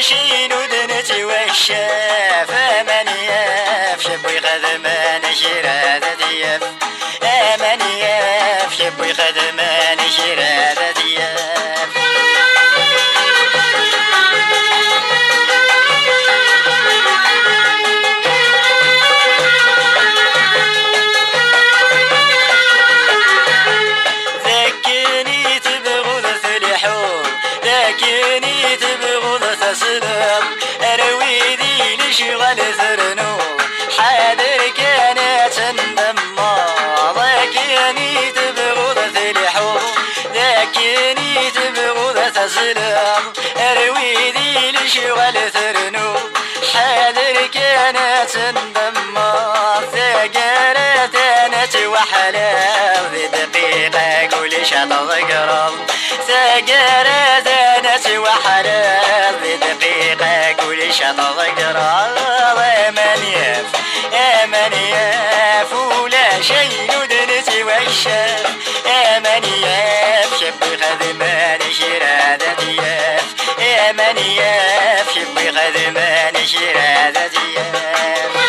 شين ودنتي والشاف من ياف شبوي خدمان شرادة دياف من ياف شبوي خدمان شرادة دياف ذكني تبغض في الحوم ذكني تبغض تسلم اروي ذي لشغل ثرنو حاضر كانت النما ذكني تبغض في الحوم ذكني تبغض تسلم اروي ذي لشغل ثرنو حاضر كانت النما ثقلت انت وحلاو ذي دقيقة كل شطط قرب ثقلت انت وحلاو ذي دقيقة كل شطط قرب من ياف ولا شي ندنتي والشاف من ياف شبي خدمان شرادة دياف من ياف شبي خدمان شرادة دياف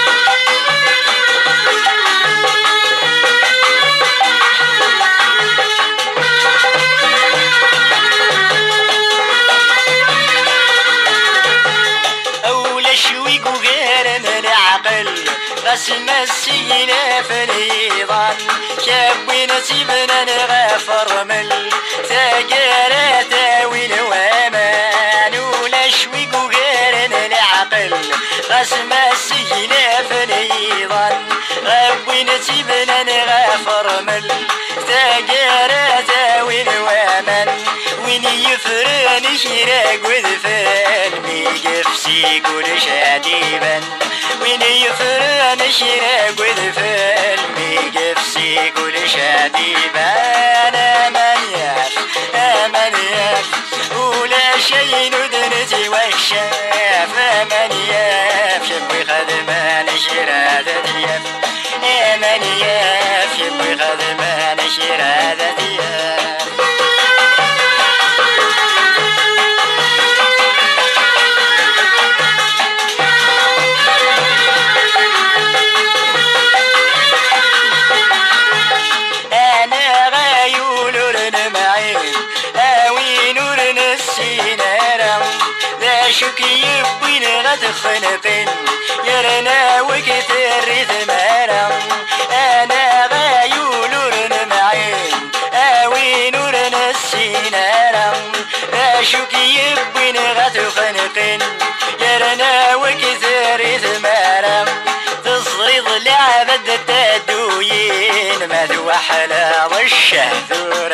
قسم السينا في الهيضان شابين سيبنا نغفر من ثقالات وين وامان ولا شويق وغيرن العقل قسم السينا في الهيضان غابين سيبنا نغفر من ثقالات وين وامان وين يفرن شراق وذفان ميقفسي كل شاديبا وين يفرن شراق وذفان ميقفسي كل شاديبان من ياف ولا شي ندنتي والشاف من ياف شبي خدمان شرادة دياف من ياف شبي خدمان شرادة دياف شك يبين غتخنقين يرنا وكثر ثمارا انا غايول معين اوي نور السينارا شك يبين غتخنقين يرنا وكثر ثمارا تصريض لعبد التدوين مذو حلا والشهدون